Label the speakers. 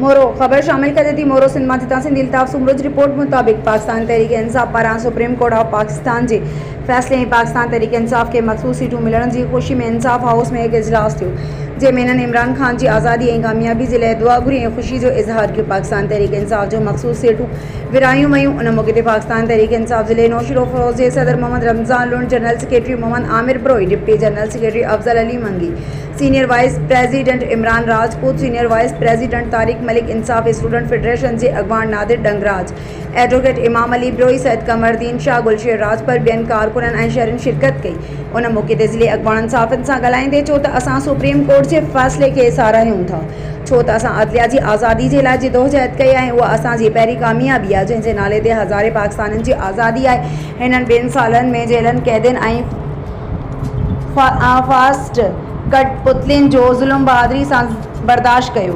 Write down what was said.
Speaker 1: मोरो ख़बर शामिल कर दी। मोरो सिंध मां से दिलताफ़ सुमरोज रिपोर्ट मुताबिक पाकिस्तान तहरीक इंसाफ पारां सुप्रीम कोर्ट ऑफ पाकिस्तान के फैसले पाकिस्तान तहरीक इंसाफ के मखसूस सीटूं मिलण की खुशी में इंसाफ हाउस में एक इजलास थो, जैमें इन्हनि इमरान खान की आज़ादी और कामयाबी के लिए दुआ घुरी और खुशी जो इजहार किया। पाकिस्तान तहरीक इंसाफ जो मखसूस सीटूं विरायूं वयूं। उन मौके पाकिस्तान तहरीक इंसाफ ज़िले नौशरो फरोज़ के सदर Mohammad Ramzan Lund, general secretary Mohammad Amir Brohi, deputy general secretary Afzal Ali Mangi, senior vice president Imran Rajput, senior vice president Tariq Malik, Insaf student federation के अगवान नादिर डंगराज, एडवोकेट इमाम अली ब्रोई, सैयद कमरदीन शाह, गुलशेर राजपर बेन कारकुनन और शहरन शिरकत कई। उन मौके ज़िले अगवान साफ़िन से ॻाल्हाईंदे चो त असां सुप्रीम कोर्ट के फैसले के साराहियूं था, छो त असां अदलिया की आज़ादी के लिए जिदोजहद कई है। वह असांजी पहिरीं कामयाबी है, जैसे नाले ते हज़ारे पाकिस्तान की आज़ादी है। हिननि 2 सालन में जेलन कैदिन फास्ट कटपुतलिन जो ज़ुल्म बहादुरी से बर्दाश्त किया।